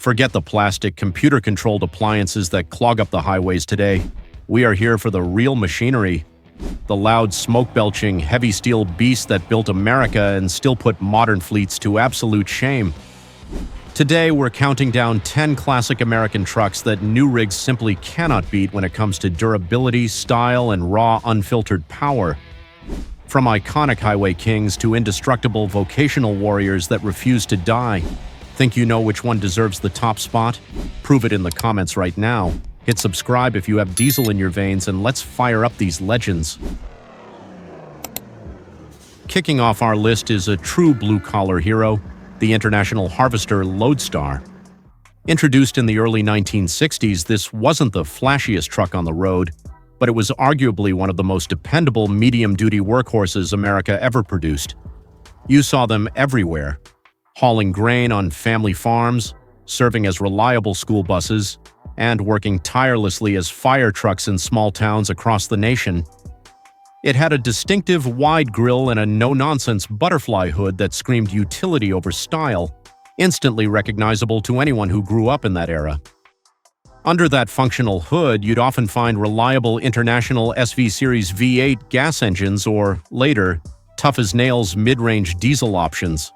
Forget the plastic, computer-controlled appliances that clog up the highways today. We are here for the real machinery. The loud, smoke-belching, heavy steel beast that built America and still put modern fleets to absolute shame. Today, we're counting down 10 classic American trucks that new rigs simply cannot beat when it comes to durability, style, and raw, unfiltered power. From iconic highway kings to indestructible vocational warriors that refuse to die. Think you know which one deserves the top spot? Prove it in the comments right now. Hit subscribe if you have diesel in your veins, and let's fire up these legends. Kicking off our list is a true blue-collar hero, the International Harvester Loadstar. Introduced in the early 1960s, this wasn't the flashiest truck on the road, but it was arguably one of the most dependable medium-duty workhorses America ever produced. You saw them everywhere, hauling grain on family farms, serving as reliable school buses, and working tirelessly as fire trucks in small towns across the nation. It had a distinctive wide grille and a no-nonsense butterfly hood that screamed utility over style, instantly recognizable to anyone who grew up in that era. Under that functional hood, you'd often find reliable International SV Series V8 gas engines or, later, tough-as-nails mid-range diesel options.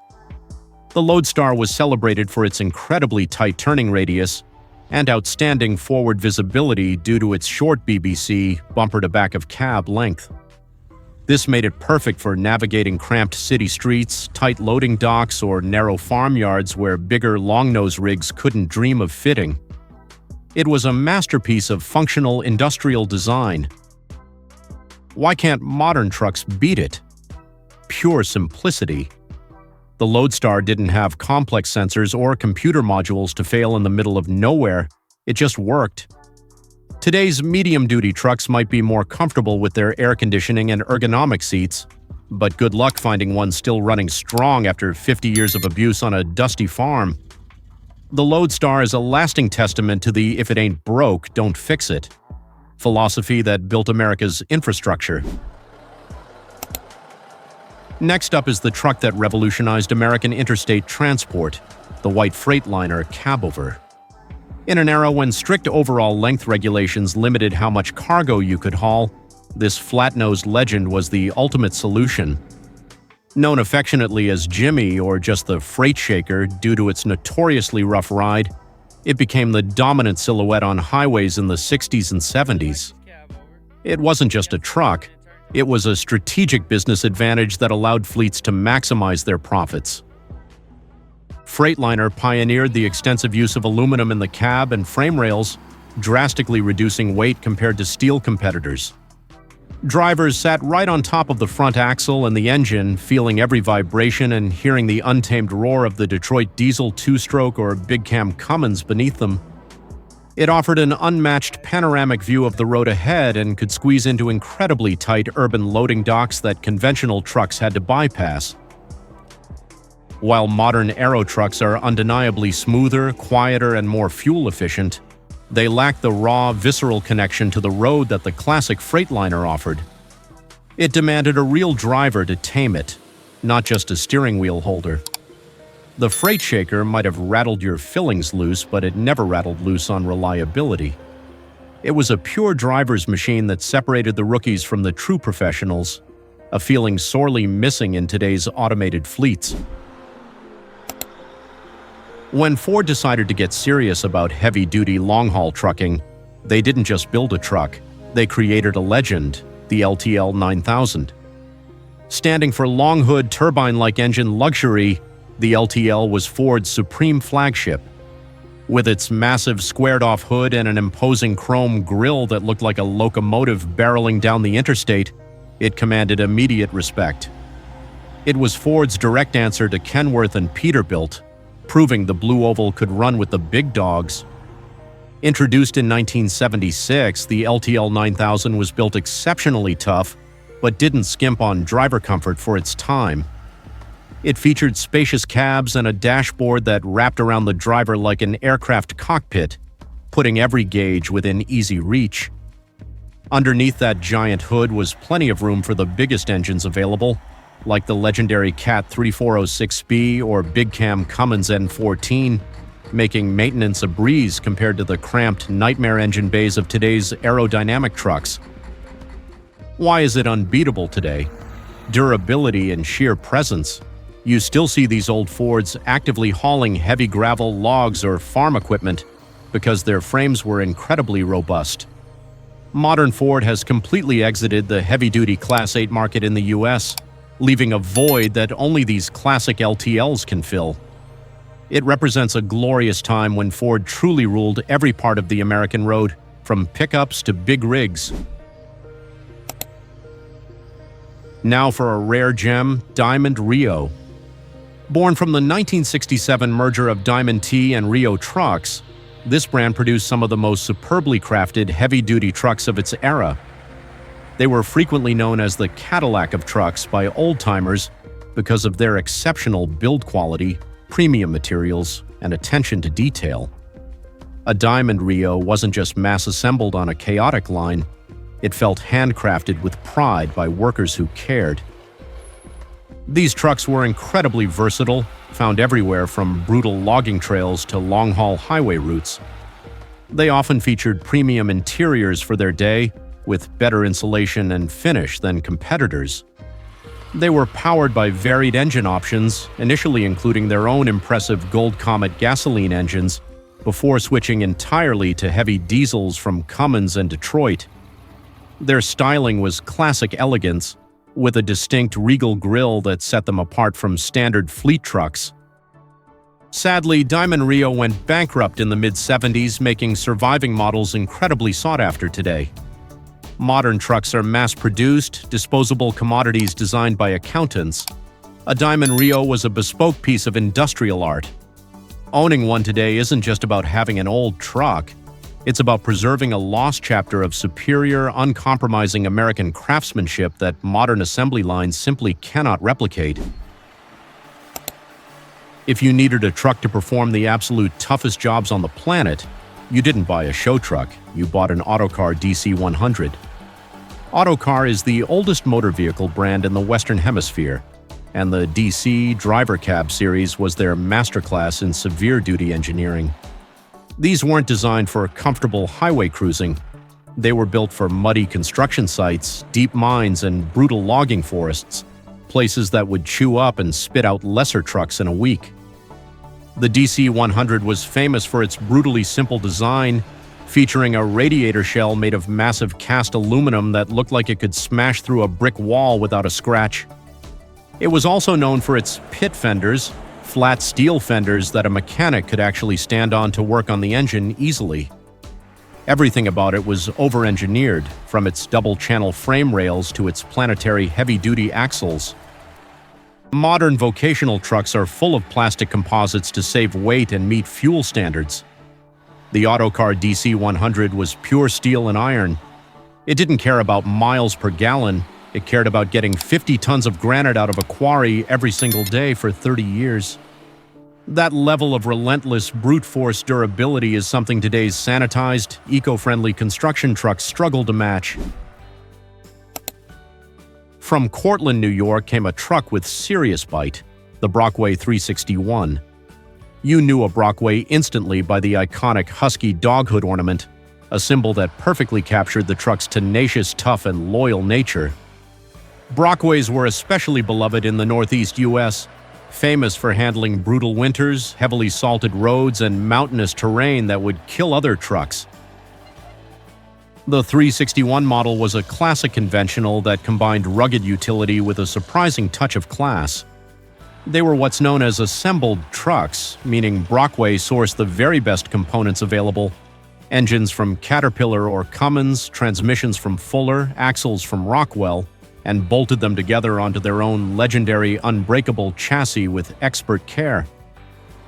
The Loadstar was celebrated for its incredibly tight turning radius and outstanding forward visibility due to its short BBC bumper-to-back-of-cab length. This made it perfect for navigating cramped city streets, tight loading docks, or narrow farmyards where bigger long-nose rigs couldn't dream of fitting. It was a masterpiece of functional industrial design. Why can't modern trucks beat it? Pure simplicity. The Loadstar didn't have complex sensors or computer modules to fail in the middle of nowhere. It just worked. Today's medium-duty trucks might be more comfortable with their air conditioning and ergonomic seats, but good luck finding one still running strong after 50 years of abuse on a dusty farm. The Loadstar is a lasting testament to the "if it ain't broke, don't fix it" philosophy that built America's infrastructure. Next up is the truck that revolutionized American interstate transport, the white Freightliner Cabover. In an era when strict overall length regulations limited how much cargo you could haul, this flat-nosed legend was the ultimate solution. Known affectionately as Jimmy or just the Freight Shaker due to its notoriously rough ride, it became the dominant silhouette on highways in the 60s and 70s. It wasn't just a truck. It was a strategic business advantage that allowed fleets to maximize their profits. Freightliner pioneered the extensive use of aluminum in the cab and frame rails, drastically reducing weight compared to steel competitors. Drivers sat right on top of the front axle and the engine, feeling every vibration and hearing the untamed roar of the Detroit diesel two-stroke or big cam Cummins beneath them. It offered an unmatched panoramic view of the road ahead and could squeeze into incredibly tight urban loading docks that conventional trucks had to bypass. While modern aero trucks are undeniably smoother, quieter, and more fuel-efficient, they lack the raw, visceral connection to the road that the classic Freightliner offered. It demanded a real driver to tame it, not just a steering wheel holder. The Freight Shaker might have rattled your fillings loose, but it never rattled loose on reliability. It was a pure driver's machine that separated the rookies from the true professionals, a feeling sorely missing in today's automated fleets. When Ford decided to get serious about heavy-duty long-haul trucking, they didn't just build a truck, they created a legend, the LTL 9000. Standing for long-hood, turbine-like engine luxury, the LTL was Ford's supreme flagship. With its massive squared-off hood and an imposing chrome grille that looked like a locomotive barreling down the interstate, it commanded immediate respect. It was Ford's direct answer to Kenworth and Peterbilt, proving the Blue Oval could run with the big dogs. Introduced in 1976, the LTL 9000 was built exceptionally tough, but didn't skimp on driver comfort for its time. It featured spacious cabs and a dashboard that wrapped around the driver like an aircraft cockpit, putting every gauge within easy reach. Underneath that giant hood was plenty of room for the biggest engines available, like the legendary Cat 3406B or Big Cam Cummins N14. making maintenance a breeze compared to the cramped nightmare engine bays of today's aerodynamic trucks. Why is it unbeatable today? Durability and sheer presence. You still see these old Fords actively hauling heavy gravel, logs, or farm equipment because their frames were incredibly robust. Modern Ford has completely exited the heavy-duty Class 8 market in the US, leaving a void that only these classic LTLs can fill. It represents a glorious time when Ford truly ruled every part of the American road, from pickups to big rigs. Now for a rare gem, Diamond Rio. Born from the 1967 merger of Diamond T and Rio Trucks, this brand produced some of the most superbly crafted heavy-duty trucks of its era. They were frequently known as the Cadillac of trucks by old-timers because of their exceptional build quality, premium materials, and attention to detail. A Diamond Rio wasn't just mass-assembled on a chaotic line, it felt handcrafted with pride by workers who cared. These trucks were incredibly versatile, found everywhere from brutal logging trails to long-haul highway routes. They often featured premium interiors for their day, with better insulation and finish than competitors. They were powered by varied engine options, initially including their own impressive Gold Comet gasoline engines, before switching entirely to heavy diesels from Cummins and Detroit. Their styling was classic elegance, with a distinct regal grille that set them apart from standard fleet trucks. Sadly, Diamond Rio went bankrupt in the mid-70s, making surviving models incredibly sought after today. Modern trucks are mass-produced, disposable commodities designed by accountants. A Diamond Rio was a bespoke piece of industrial art. Owning one today isn't just about having an old truck. It's about preserving a lost chapter of superior, uncompromising American craftsmanship that modern assembly lines simply cannot replicate. If you needed a truck to perform the absolute toughest jobs on the planet, you didn't buy a show truck, you bought an Autocar DC 100. Autocar is the oldest motor vehicle brand in the Western Hemisphere, and the DC Driver Cab series was their masterclass in severe-duty engineering. These weren't designed for comfortable highway cruising. They were built for muddy construction sites, deep mines, and brutal logging forests, places that would chew up and spit out lesser trucks in a week. The DC 100 was famous for its brutally simple design, featuring a radiator shell made of massive cast aluminum that looked like it could smash through a brick wall without a scratch. It was also known for its pit fenders, flat steel fenders that a mechanic could actually stand on to work on the engine easily. Everything about it was over-engineered, from its double-channel frame rails to its planetary heavy-duty axles. Modern vocational trucks are full of plastic composites to save weight and meet fuel standards. The Autocar DC 100 was pure steel and iron. It didn't care about miles per gallon. It cared about getting 50 tons of granite out of a quarry every single day for 30 years. That level of relentless brute force durability is something today's sanitized, eco-friendly construction trucks struggle to match. From Cortland, New York came a truck with serious bite, the Brockway 361. You knew a Brockway instantly by the iconic husky doghood ornament, a symbol that perfectly captured the truck's tenacious, tough, and loyal nature. Brockways were especially beloved in the Northeast U.S., famous for handling brutal winters, heavily salted roads, and mountainous terrain that would kill other trucks. The 361 model was a classic conventional that combined rugged utility with a surprising touch of class. They were what's known as assembled trucks, meaning Brockway sourced the very best components available: engines from Caterpillar or Cummins, transmissions from Fuller, axles from Rockwell, and bolted them together onto their own legendary unbreakable chassis with expert care.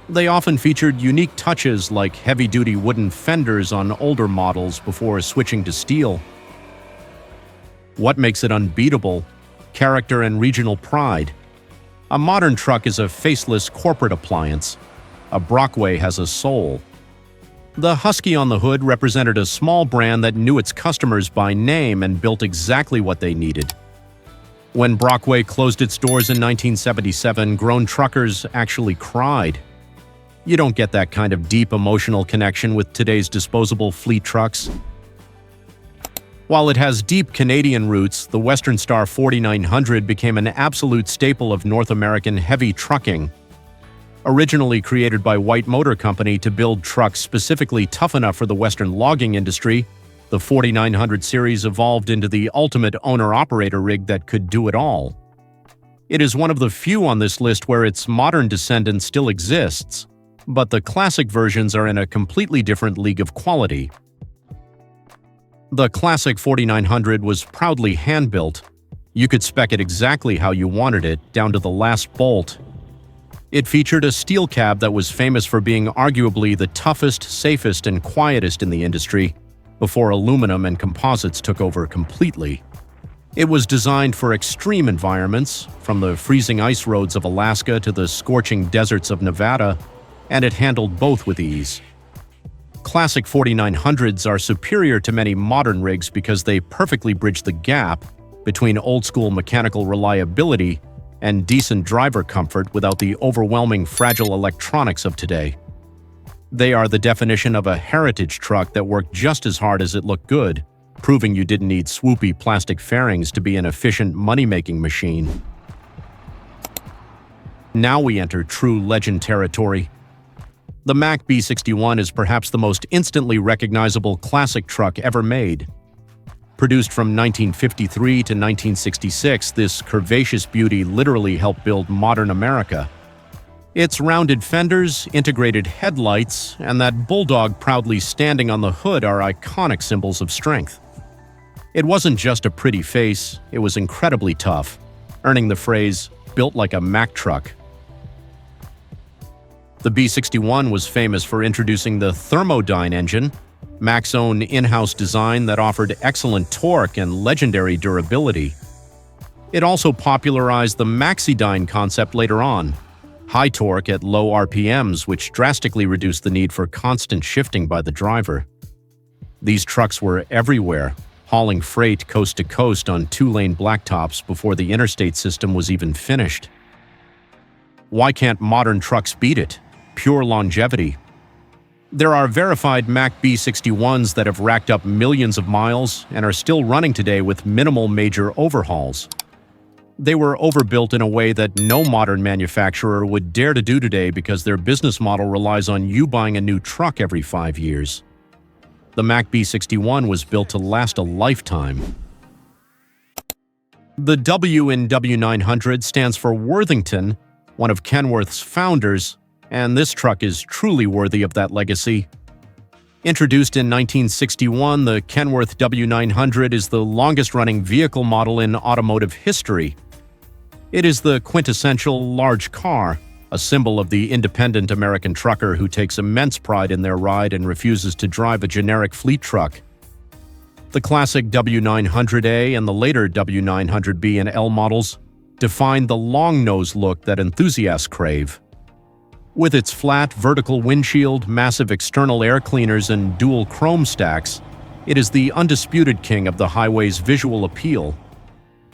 They often featured unique touches like heavy-duty wooden fenders on older models before switching to steel. What makes it unbeatable? Character and regional pride. A modern truck is a faceless corporate appliance. A Brockway has a soul. The Husky on the hood represented a small brand that knew its customers by name and built exactly what they needed. When Brockway closed its doors in 1977, grown truckers actually cried. You don't get that kind of deep emotional connection with today's disposable fleet trucks. While it has deep Canadian roots, the Western Star 4900 became an absolute staple of North American heavy trucking. Originally created by White Motor Company to build trucks specifically tough enough for the Western logging industry, the 4900 series evolved into the ultimate owner-operator rig that could do it all. It is one of the few on this list where its modern descendant still exists, but the classic versions are in a completely different league of quality. The classic 4900 was proudly hand-built. You could spec it exactly how you wanted it, down to the last bolt. It featured a steel cab that was famous for being arguably the toughest, safest, and quietest in the industry, before aluminum and composites took over completely. It was designed for extreme environments, from the freezing ice roads of Alaska to the scorching deserts of Nevada, and it handled both with ease. Classic 4900s are superior to many modern rigs because they perfectly bridge the gap between old-school mechanical reliability and decent driver comfort without the overwhelming fragile electronics of today. They are the definition of a heritage truck that worked just as hard as it looked good, proving you didn't need swoopy plastic fairings to be an efficient money-making machine. Now we enter true legend territory. The Mack B61 is perhaps the most instantly recognizable classic truck ever made. Produced from 1953 to 1966, this curvaceous beauty literally helped build modern America. Its rounded fenders, integrated headlights, and that bulldog proudly standing on the hood are iconic symbols of strength. It wasn't just a pretty face, it was incredibly tough, earning the phrase, "built like a Mack truck." The B61 was famous for introducing the Thermodyne engine, Mack's own in-house design that offered excellent torque and legendary durability. It also popularized the Maxidyne concept later on, high torque at low RPMs, which drastically reduced the need for constant shifting by the driver. These trucks were everywhere, hauling freight coast to coast on two-lane blacktops before the interstate system was even finished. Why can't modern trucks beat it? Pure longevity. There are verified Mack B61s that have racked up millions of miles and are still running today with minimal major overhauls. They were overbuilt in a way that no modern manufacturer would dare to do today because their business model relies on you buying a new truck every 5 years. The Mack B61 was built to last a lifetime. The W in W900 stands for Worthington, one of Kenworth's founders, and this truck is truly worthy of that legacy. Introduced in 1961, the Kenworth W900 is the longest-running vehicle model in automotive history. It is the quintessential large car, a symbol of the independent American trucker who takes immense pride in their ride and refuses to drive a generic fleet truck. The classic W900A and the later W900B and L models defined the long-nose look that enthusiasts crave. With its flat, vertical windshield, massive external air cleaners, and dual chrome stacks, it is the undisputed king of the highway's visual appeal.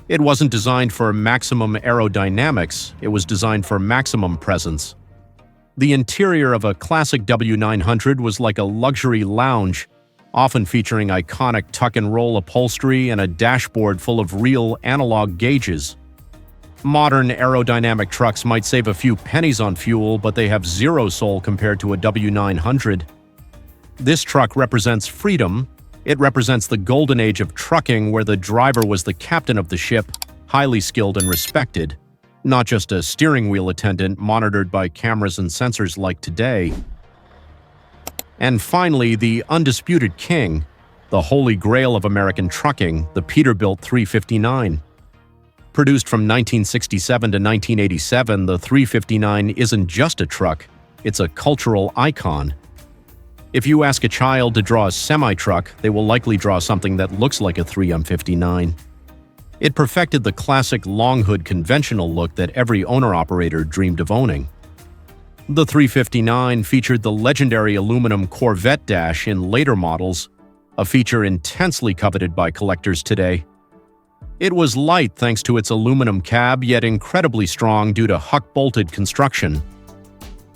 It wasn't designed for maximum aerodynamics, it was designed for maximum presence. The interior of a classic W900 was like a luxury lounge, often featuring iconic tuck-and-roll upholstery and a dashboard full of real analog gauges. Modern aerodynamic trucks might save a few pennies on fuel, but they have zero soul compared to a W900. This truck represents freedom. It represents the golden age of trucking where the driver was the captain of the ship, highly skilled and respected, not just a steering wheel attendant monitored by cameras and sensors like today. And finally, the undisputed king, the holy grail of American trucking, the Peterbilt 359. Produced from 1967 to 1987, the 359 isn't just a truck, it's a cultural icon. If you ask a child to draw a semi-truck, they will likely draw something that looks like a 359. It perfected the classic long hood conventional look that every owner-operator dreamed of owning. The 359 featured the legendary aluminum Corvette dash in later models, a feature intensely coveted by collectors today. It was light thanks to its aluminum cab, yet incredibly strong due to huck-bolted construction.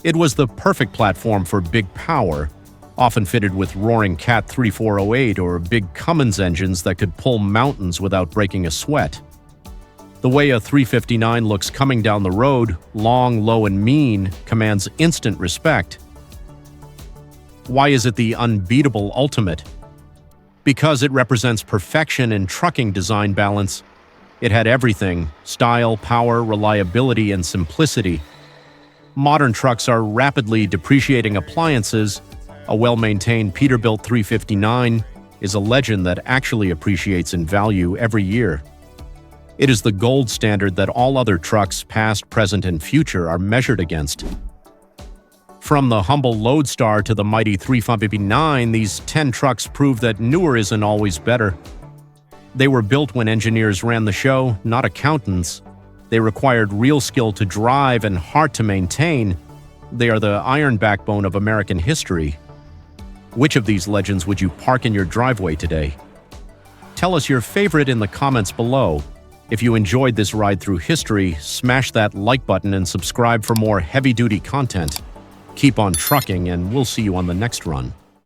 It was the perfect platform for big power, often fitted with roaring Cat 3408 or big Cummins engines that could pull mountains without breaking a sweat. The way a 359 looks coming down the road, long, low, and mean, commands instant respect. Why is it the unbeatable ultimate? Because it represents perfection in trucking design balance. It had everything: style, power, reliability, and simplicity. Modern trucks are rapidly depreciating appliances. A well-maintained Peterbilt 359 is a legend that actually appreciates in value every year. It is the gold standard that all other trucks, past, present, and future, are measured against. From the humble Loadstar to the mighty 359, these 10 trucks prove that newer isn't always better. They were built when engineers ran the show, not accountants. They required real skill to drive and heart to maintain. They are the iron backbone of American history. Which of these legends would you park in your driveway today? Tell us your favorite in the comments below. If you enjoyed this ride through history, smash that like button and subscribe for more heavy-duty content. Keep on trucking, and we'll see you on the next run.